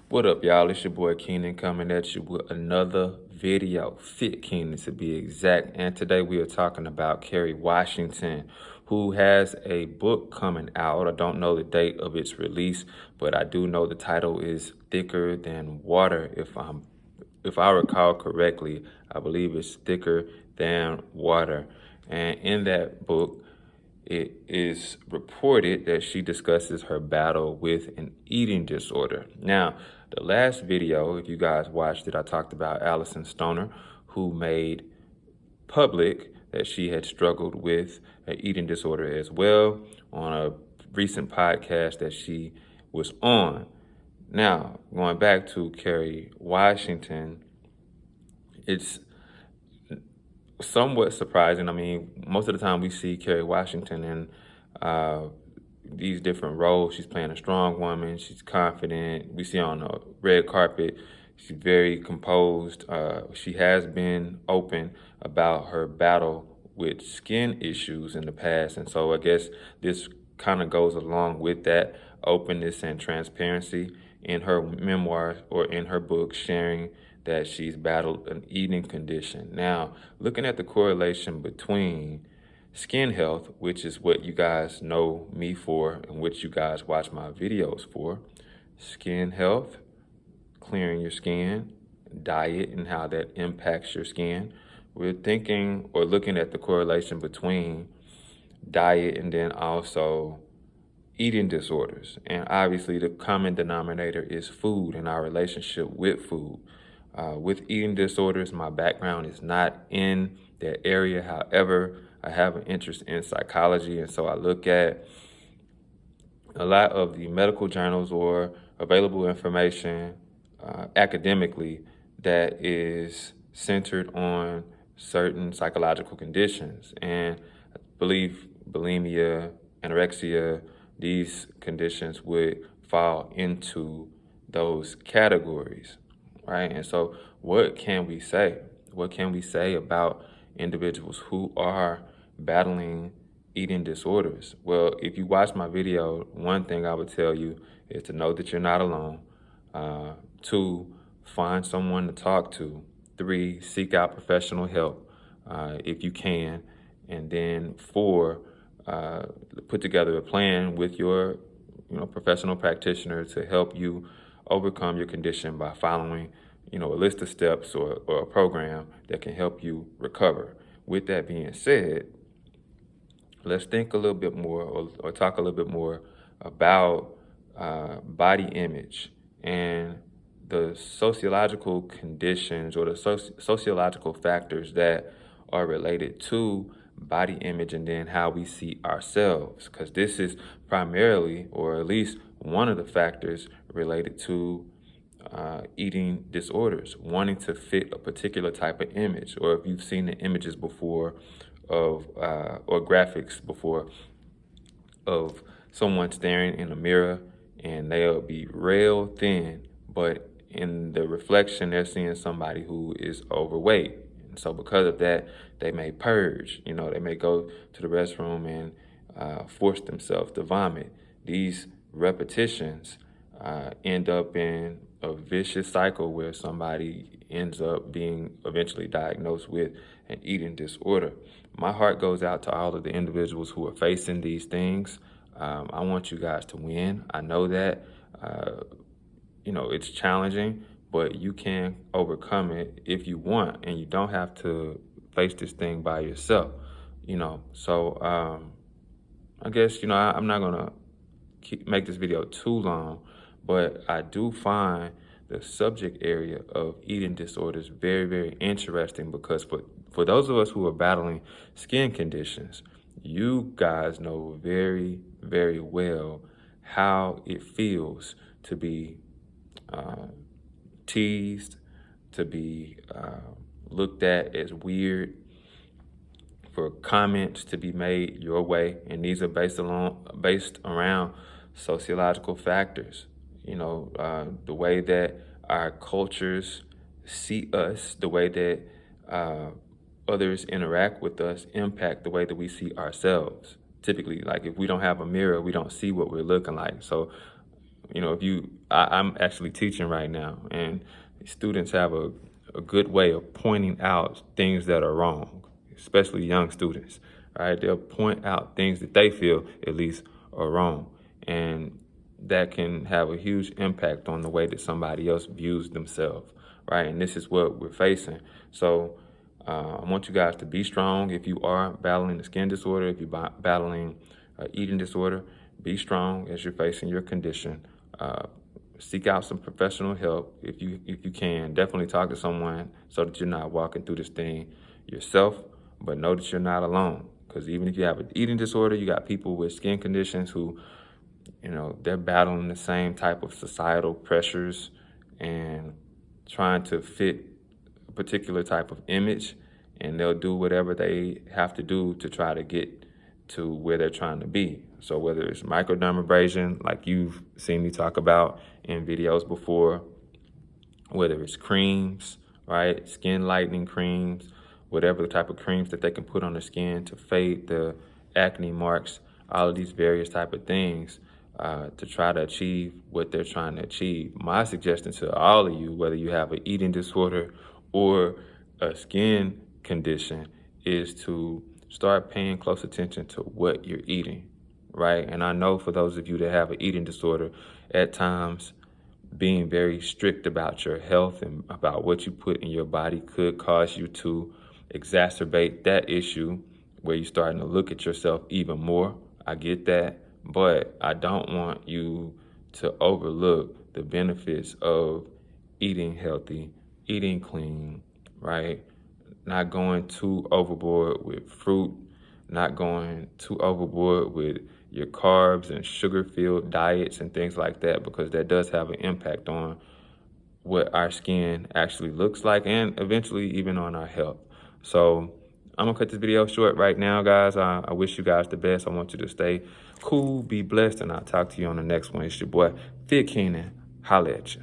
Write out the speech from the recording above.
What up, y'all? It's your boy Keenan coming at you with another video, Fit Keenan to be exact. And today we are talking about Kerry Washington, who has a book coming out. I don't know the date of its release, but I do know the title is Thicker Than Water. If I recall correctly, I believe it's Thicker Than Water. And in that book, it is reported that she discusses her battle with an eating disorder. Now, the last video, if you guys watched it, I talked about Allison Stoner, who made public that she had struggled with an eating disorder as well on a recent podcast that she was on. Now, going back to Kerry Washington, it's somewhat surprising. I mean, most of the time we see Kerry Washington in these different roles. She's playing a strong woman. She's confident. We see on the red carpet, she's very composed. She has been open about her battle with skin issues in the past. And so I guess this kind of goes along with that openness and transparency in her memoir or in her book, sharing that she's battled an eating condition. Now, looking at the correlation between skin health, which is what you guys know me for and which you guys watch my videos for, skin health, clearing your skin, diet and how that impacts your skin. We're thinking or looking at the correlation between diet and then also eating disorders. And obviously the common denominator is food and our relationship with food. With eating disorders, my background is not in that area. However, I have an interest in psychology, and so I look at a lot of the medical journals or available information academically that is centered on certain psychological conditions. And I believe bulimia, anorexia, these conditions would fall into those categories, right? And so what can we say? What can we say about individuals who are battling eating disorders? Well, if you watch my video, one thing I would tell you is to know that you're not alone. 2, find someone to talk to. 3, seek out professional help if you can. And then 4, put together a plan with your professional practitioner to help you overcome your condition by following a list of steps or a program that can help you recover. With that being said, let's think a little bit more or talk a little bit more about body image and the sociological conditions or the sociological factors that are related to body image and then how we see ourselves, because this is primarily, or at least one of the factors related to eating disorders, wanting to fit a particular type of image. Or if you've seen the images before of or graphics before of someone staring in a mirror and they'll be real thin, but in the reflection they're seeing somebody who is overweight. And so because of that, they may purge, they may go to the restroom and force themselves to vomit. These repetitions end up in a vicious cycle where somebody ends up being eventually diagnosed with an eating disorder. My heart goes out to all of the individuals who are facing these things. I want you guys to win. I know that, it's challenging, but you can overcome it if you want, and you don't have to face this thing by yourself, So I guess, I'm not gonna make this video too long, but I do find the subject area of eating disorders very, very interesting, because for those of us who are battling skin conditions, you guys know very, very well how it feels to be teased, to be looked at as weird, for comments to be made your way, and these are based around sociological factors. The way that our cultures see us, the way that others interact with us impact the way that we see ourselves. Typically, like if we don't have a mirror, we don't see what we're looking like. So I'm actually teaching right now, and students have a good way of pointing out things that are wrong, especially young students, right? They'll point out things that they feel, at least, are wrong. And that can have a huge impact on the way that somebody else views themselves, right? And this is what we're facing. So I want you guys to be strong. If you are battling a skin disorder, if you're battling eating disorder, be strong as you're facing your condition. Seek out some professional help if you can. Definitely talk to someone so that you're not walking through this thing yourself, but know that you're not alone. Because even if you have an eating disorder, you got people with skin conditions who, they're battling the same type of societal pressures and trying to fit a particular type of image, and they'll do whatever they have to do to try to get to where they're trying to be. So whether it's microdermabrasion, like you've seen me talk about in videos before, whether it's creams, right, skin lightening creams, whatever the type of creams that they can put on the skin to fade the acne marks, all of these various type of things to try to achieve what they're trying to achieve. My suggestion to all of you, whether you have an eating disorder or a skin condition, is to start paying close attention to what you're eating, right? And I know for those of you that have an eating disorder, at times being very strict about your health and about what you put in your body could cause you to exacerbate that issue where you're starting to look at yourself even more. I get that, but I don't want you to overlook the benefits of eating healthy, eating clean, right? Not going too overboard with fruit, not going too overboard with your carbs and sugar-filled diets and things like that, because that does have an impact on what our skin actually looks like and eventually even on our health. So I'm gonna cut this video short right now, guys. I wish you guys the best. I want you to stay cool, be blessed, and I'll talk to you on the next one. It's your boy, Fit Keenan. Holla at you.